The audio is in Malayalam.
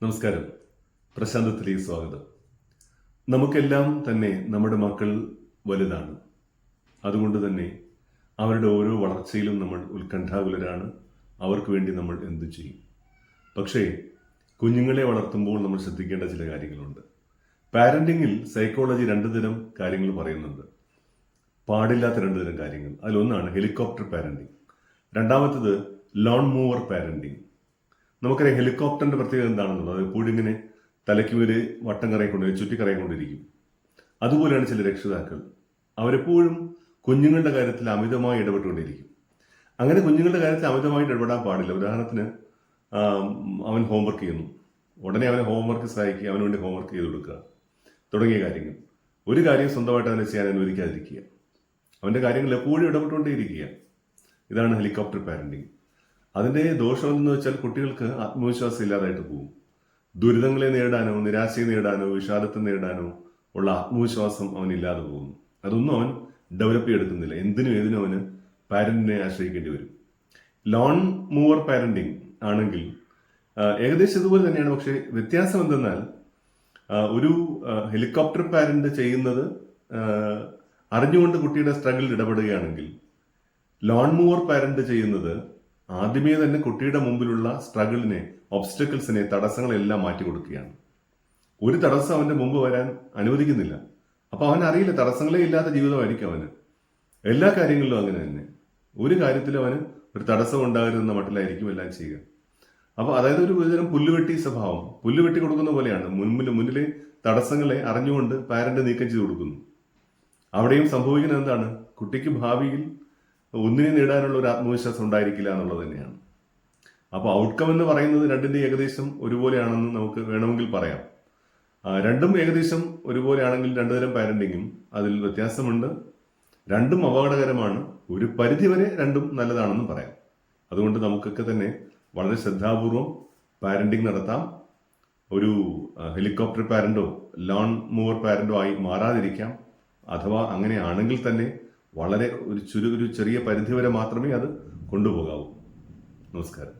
നമസ്കാരം. പ്രശാന്തത്തിലേക്ക് സ്വാഗതം. നമുക്കെല്ലാം തന്നെ നമ്മുടെ മക്കൾ വലുതാണ്. അതുകൊണ്ട് തന്നെ അവരുടെ ഓരോ വളർച്ചയിലും നമ്മൾ ഉത്കണ്ഠാകുലരാണ്. അവർക്ക് വേണ്ടി നമ്മൾ എന്തു ചെയ്യും? പക്ഷേ കുഞ്ഞുങ്ങളെ വളർത്തുമ്പോൾ നമ്മൾ ശ്രദ്ധിക്കേണ്ട ചില കാര്യങ്ങളുണ്ട്. പാരന്റിങ്ങിൽ സൈക്കോളജി രണ്ട് തരം കാര്യങ്ങൾ പറയുന്നുണ്ട്. പാടില്ലാത്ത രണ്ട് തരം കാര്യങ്ങൾ. അതിലൊന്നാണ് ഹെലികോപ്റ്റർ പാരന്റിങ്, രണ്ടാമത്തത് ലോൺ മൂവർ പാരന്റിങ്. നമുക്കറിയാം ഹെലികോപ്റ്ററിന്റെ പ്രത്യേകത എന്താണെന്നുള്ളത്. എപ്പോഴും ഇങ്ങനെ തലയ്ക്ക് മേലെ വട്ടം ചുറ്റിക്കറയിക്കൊണ്ടിരിക്കും. അതുപോലെയാണ് ചില രക്ഷിതാക്കൾ. അവരെപ്പോഴും കുഞ്ഞുങ്ങളുടെ കാര്യത്തിൽ അമിതമായി ഇടപെട്ടുകൊണ്ടിരിക്കും. അങ്ങനെ കുഞ്ഞുങ്ങളുടെ കാര്യത്തിൽ അമിതമായിട്ട് ഇടപെടാൻ പാടില്ല. ഉദാഹരണത്തിന് അവൻ ഹോംവർക്ക് ചെയ്യുന്നു, ഉടനെ അവനെ ഹോംവർക്ക് സഹായിക്കുക, അവന് വേണ്ടി ഹോംവർക്ക് ചെയ്ത് കൊടുക്കുക തുടങ്ങിയ കാര്യങ്ങൾ. ഒരു കാര്യം സ്വന്തമായിട്ട് അവനെ ചെയ്യാൻ അനുവദിക്കാതിരിക്കുക, അവന്റെ കാര്യങ്ങൾ എപ്പോഴും ഇടപെട്ടുകൊണ്ടേയിരിക്കുക. ഇതാണ് ഹെലികോപ്റ്റർ പാരന്റിങ്. അതിന്റെ ദോഷം എന്തെന്ന് വെച്ചാൽ കുട്ടികൾക്ക് ആത്മവിശ്വാസം ഇല്ലാതായിട്ട് പോകും. ദുരിതങ്ങളെ നേരിടാനോ നിരാശയെ നേരിടാനോ വിഷാദത്തെ നേരിടാനോ ഉള്ള ആത്മവിശ്വാസം അവനില്ലാതെ പോകുന്നു. അതൊന്നും അവൻ ഡെവലപ്പ് ചെയ്തെടുക്കുന്നില്ല. എന്തിനും ഏതിനും അവന് പാരന്റിനെ ആശ്രയിക്കേണ്ടി വരും. ലോൺ മൂവർ പാരന്റിങ് ആണെങ്കിൽ ഏകദേശം ഇതുപോലെ തന്നെയാണ്. പക്ഷേ വ്യത്യാസം എന്തെന്നാൽ ഒരു ഹെലികോപ്റ്റർ പാരന്റ് ചെയ്യുന്നത് അറിഞ്ഞുകൊണ്ട് കുട്ടിയുടെ സ്ട്രഗിളിൽ ഇടപെടുകയാണെങ്കിൽ, ലോൺ മൂവർ പാരന്റ് ചെയ്യുന്നത് ആദ്യമേ തന്നെ കുട്ടിയുടെ മുമ്പിലുള്ള സ്ട്രഗിളിനെ, ഒബ്സ്റ്റക്കിൾസിനെ, തടസ്സങ്ങളെല്ലാം മാറ്റി കൊടുക്കുകയാണ്. ഒരു തടസ്സം അവന്റെ മുമ്പ് വരാൻ അനുവദിക്കുന്നില്ല. അപ്പൊ അവൻ അറിയില്ല, തടസ്സങ്ങളെ ഇല്ലാത്ത ജീവിതമായിരിക്കും അവന്. എല്ലാ കാര്യങ്ങളിലും അങ്ങനെ തന്നെ. ഒരു കാര്യത്തിലും അവന് ഒരു തടസ്സം ഉണ്ടാകരുതെന്ന മട്ടിലായിരിക്കും എല്ലാം ചെയ്യുക. അപ്പൊ അതായത് ഒരു വിധം പുല്ലുവെട്ടി സ്വഭാവം, പുല്ലുവെട്ടി കൊടുക്കുന്ന പോലെയാണ്. മുന്നിലെ തടസ്സങ്ങളെ അറിഞ്ഞുകൊണ്ട് പാരന്റ് നീക്കം ചെയ്ത് കൊടുക്കുന്നു. അവിടെയും സംഭവിക്കുന്നത് എന്താണ്? കുട്ടിക്ക് ഭാവിയിൽ ഒന്നിനെ നേടാനുള്ള ഒരു ആത്മവിശ്വാസം ഉണ്ടായിരിക്കില്ല എന്നുള്ളത് തന്നെയാണ്. അപ്പോൾ ഔട്ട്കം എന്ന് പറയുന്നത് രണ്ടിന്റെ ഏകദേശം ഒരുപോലെയാണെന്ന് നമുക്ക് വേണമെങ്കിൽ പറയാം. രണ്ടും ഏകദേശം ഒരുപോലെയാണെങ്കിൽ രണ്ടുതരം പാരന്റിങ്ങും അതിൽ വ്യത്യാസമുണ്ട്. രണ്ടും അപകടകരമാണ്. ഒരു പരിധിവരെ രണ്ടും നല്ലതാണെന്നും പറയാം. അതുകൊണ്ട് നമുക്കൊക്കെ തന്നെ വളരെ ശ്രദ്ധാപൂർവം പാരന്റിങ് നടത്താം. ഒരു ഹെലികോപ്റ്റർ പാരന്റോ ലോൺ മൂവർ പാരന്റോ ആയി മാറാതിരിക്കാം. അഥവാ അങ്ങനെയാണെങ്കിൽ തന്നെ വളരെ ഒരു ചെറിയ പരിധിവരെ മാത്രമേ അത് കൊണ്ടുപോകാവൂ. നമസ്കാരം.